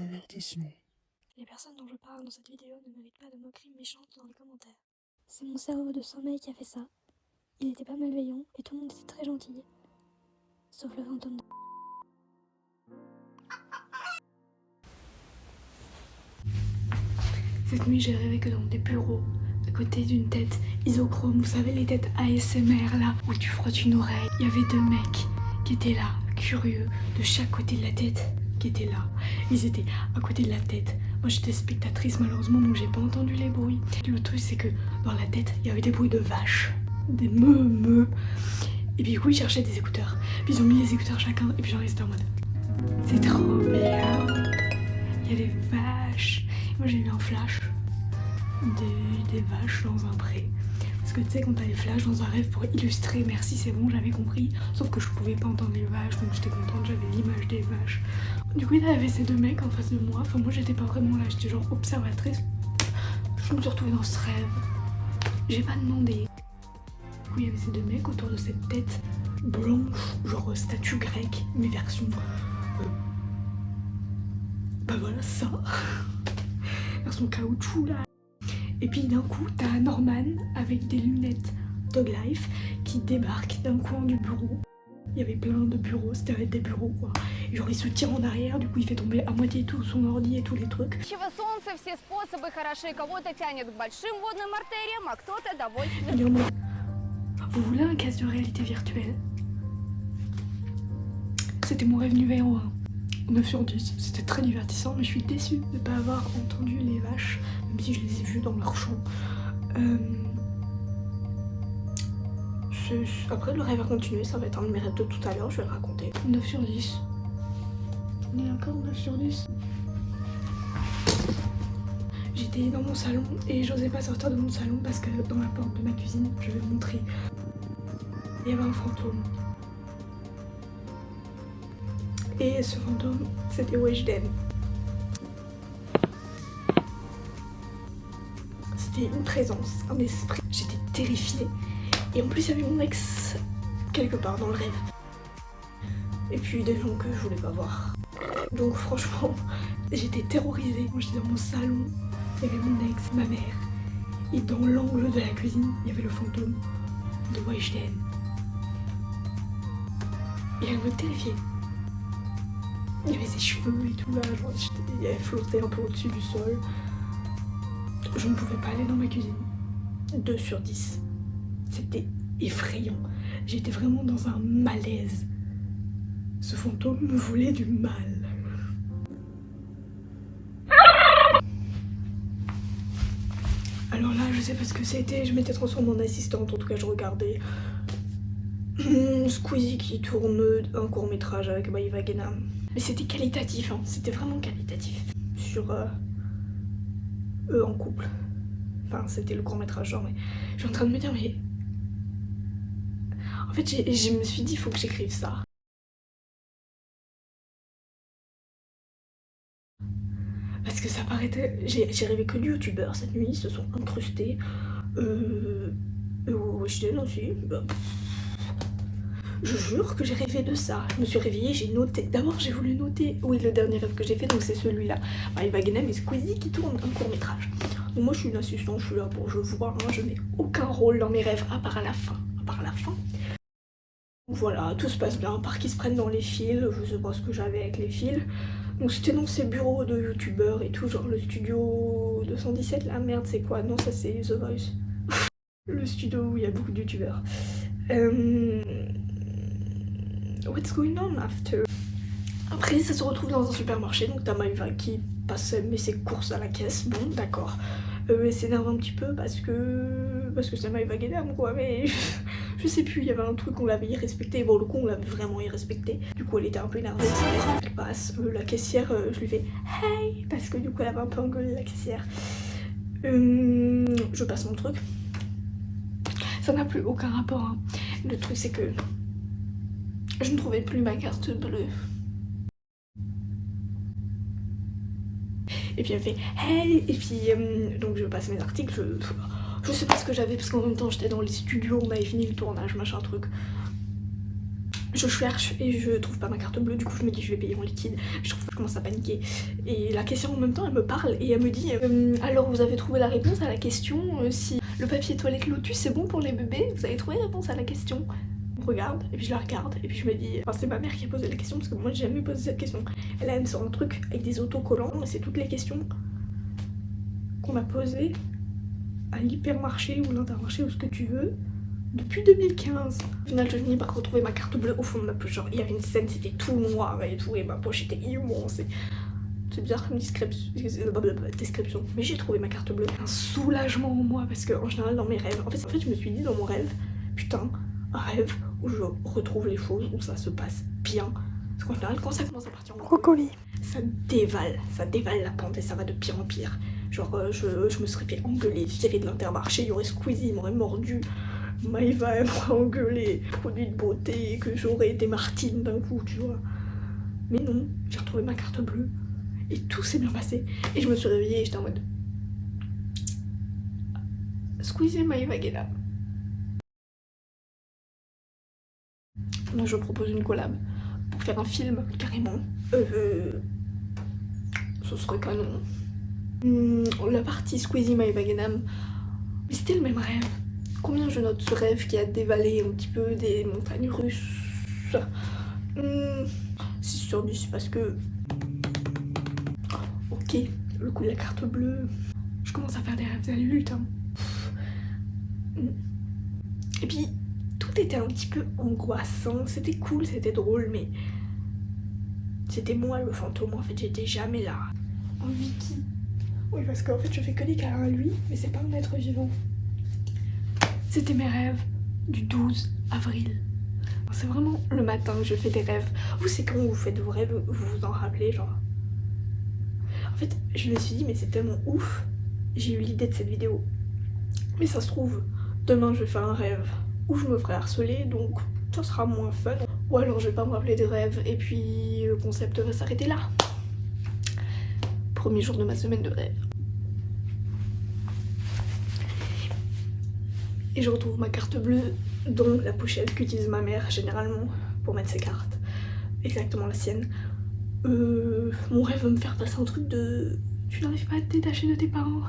Avertissement. Les personnes dont je parle dans cette vidéo ne méritent pas de moqueries méchantes dans les commentaires. C'est mon cerveau de sommeil qui a fait ça. Il était pas malveillant et tout le monde était très gentil. Sauf le fantôme de... Cette nuit, j'ai rêvé que dans des bureaux, à côté d'une tête isochrome, vous savez les têtes ASMR là, où tu frottes une oreille, il y avait deux mecs qui étaient là, curieux, de chaque côté de la tête, qui étaient là. Ils étaient à côté de la tête. Moi j'étais spectatrice malheureusement, donc j'ai pas entendu les bruits. Le truc c'est que dans la tête, il y avait des bruits de vaches, des meu. Et puis du coup ils cherchaient des écouteurs. Puis ils ont mis les écouteurs chacun, et puis j'en restais en mode, c'est trop bien. Il y a des vaches. Moi j'ai eu un flash des vaches dans un pré. Parce que tu sais quand t'as les flashs dans un rêve pour illustrer, merci c'est bon j'avais compris. Sauf que je pouvais pas entendre les vaches, donc j'étais contente, j'avais l'image des vaches. Du coup il y avait ces deux mecs en face de moi. Enfin moi j'étais pas vraiment là, j'étais genre observatrice. Je me suis retrouvée dans ce rêve. J'ai pas demandé. Du coup il y avait ces deux mecs autour de cette tête blanche, genre statue grecque, mais version... bah voilà ça. Version caoutchouc là. Et puis d'un coup, t'as Norman avec des lunettes Dog Life qui débarque d'un coin du bureau. Il y avait plein de bureaux, c'était des bureaux quoi. Et genre il se tire en arrière, du coup il fait tomber à moitié tout son ordi et tous les trucs. Солнце, все способы хороши. Кого-то тянет к большим водным артериям, а кто-то довольствуется. Il est en mode, vous voulez un casque de réalité virtuelle? C'était mon rêve numéro 1. 9 sur 10, c'était très divertissant, mais je suis déçue de ne pas avoir entendu les vaches, même si je les ai vues dans leur champ. Après, le rêve a continué, ça va être un de mes rêves de tout à l'heure, je vais le raconter. 9 sur 10. On est encore 9 sur 10. J'étais dans mon salon et j'osais pas sortir de mon salon parce que dans la porte de ma cuisine, je vais vous montrer, il y avait un fantôme. Et ce fantôme, c'était Weshden. C'était une présence, un esprit. J'étais terrifiée. Et en plus, il y avait mon ex quelque part dans le rêve. Et puis des gens que je voulais pas voir. Donc franchement, j'étais terrorisée. Moi, j'étais dans mon salon, il y avait mon ex, ma mère. Et dans l'angle de la cuisine, il y avait le fantôme de Weshden. Et elle me terrifiait. Il y avait ses cheveux et tout là, genre, elle flottait un peu au-dessus du sol. Je ne pouvais pas aller dans ma cuisine. 2 sur 10. C'était effrayant. J'étais vraiment dans un malaise. Ce fantôme me voulait du mal. Alors là, je sais pas ce que c'était, je m'étais transformée en assistante, en tout cas je regardais Squeezie qui tourne un court-métrage avec Maïva Genam. Mais c'était qualitatif, hein. C'était vraiment qualitatif. Sur eux en couple. Enfin, c'était le court-métrage genre, mais je suis en train de me dire, mais... En fait, je me suis dit, il faut que j'écrive ça. Parce que ça paraît... J'ai rêvé que de youtubeurs cette nuit, ils se sont incrustés. Weshden aussi. Je jure que j'ai rêvé de ça. Je me suis réveillée, j'ai noté. D'abord, j'ai voulu noter. Oui, le dernier rêve que j'ai fait, donc c'est celui-là. Maïva Genam et Squeezie qui tournent un court-métrage. Donc moi, je suis une assistante, je suis là pour je vois. Hein, je n'ai aucun rôle dans mes rêves, à part à la fin. Voilà, tout se passe bien, à part qu'ils se prennent dans les fils. Je sais pas ce que j'avais avec les fils. Donc c'était dans ces bureaux de youtubeurs et tout, genre le studio 217, là, merde, c'est quoi? Non, ça c'est The Voice. Le studio où il y a beaucoup de youtubeurs. What's going on after? Après ça se retrouve dans un supermarché, donc t'as Maïva qui passe mais ses courses à la caisse, bon d'accord. Elle s'énerve un petit peu parce que c'est Maïva Genam quoi, mais je sais plus, il y avait un truc qu'on l'avait irrespecté, bon le coup on l'avait vraiment irrespecté. Du coup elle était un peu énervée, elle passe, la caissière, je lui fais hey, parce que du coup elle avait un peu engueulé la caissière. Je passe mon truc. Ça n'a plus aucun rapport, hein. Le truc c'est que je ne trouvais plus ma carte bleue. Et puis elle fait hey, et puis donc je passe mes articles, je sais pas ce que j'avais parce qu'en même temps j'étais dans les studios, on avait fini le tournage, machin truc. Je cherche et je trouve pas ma carte bleue, du coup je me dis je vais payer en liquide. Je commence à paniquer. Et la caissière en même temps elle me parle et elle me dit alors vous avez trouvé la réponse à la question si le papier toilette Lotus c'est bon pour les bébés? Vous avez trouvé la réponse à la question? Je regarde et puis je la regarde et puis je me dis enfin, c'est ma mère qui a posé la question parce que moi j'ai jamais posé cette question. Et là elle me sort un truc avec des autocollants et c'est toutes les questions qu'on a posées à l'hypermarché ou l'intermarché ou ce que tu veux depuis 2015. Au final je finis par retrouver ma carte bleue au fond de ma poche. Genre il y avait une scène, c'était tout noir et tout et ma poche était immense. C'est bizarre comme description. Mais j'ai trouvé ma carte bleue. Un soulagement en moi parce que en général dans mes rêves, en fait je me suis dit dans mon rêve, putain, un rêve où je retrouve les choses, où ça se passe bien. Parce qu'en général quand ça commence à partir en Brocoli. ça dévale la pente et ça va de pire en pire. Genre je me serais fait engueuler, s'il y avait de l'Intermarché, il y aurait Squeezie, il m'aurait mordu. Maïva elle m'aurait engueulé, produit de beauté, que j'aurais été Martine d'un coup, tu vois. Mais non, j'ai retrouvé ma carte bleue et tout s'est bien passé. Et je me suis réveillée et j'étais en mode Squeezie et Maïva Guéla. Donc je propose une collab pour faire un film carrément. Ce serait canon. La partie Squeezie Maïva Guénam, mais c'était le même rêve. Combien je note ce rêve qui a dévalé un petit peu des montagnes russes? 6 sur 10 parce que... Ok, le coup de la carte bleue. Je commence à faire des rêves d'adultes. Hein. Et puis, tout était un petit peu angoissant. C'était cool, c'était drôle, mais... C'était moi le fantôme, en fait, j'étais jamais là. En Vicky. Oui, parce qu'en fait, je fais que des câlins à lui, mais c'est pas un être vivant. C'était mes rêves du 12 avril. C'est vraiment le matin que je fais des rêves. Vous, c'est quand vous faites vos rêves, vous vous en rappelez, genre. En fait, je me suis dit, mais c'est tellement ouf. J'ai eu l'idée de cette vidéo. Mais ça se trouve, demain, je vais faire un rêve où je me ferai harceler, donc ça sera moins fun. Ou alors, je vais pas me rappeler des rêves, et puis le concept va s'arrêter là. Premier jour de ma semaine de rêve. Et je retrouve ma carte bleue, dont la pochette qu'utilise ma mère généralement pour mettre ses cartes. Exactement la sienne. Mon rêve va me faire passer un truc de... Tu n'arrives pas à te détacher de tes parents.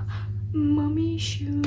Mommy issues.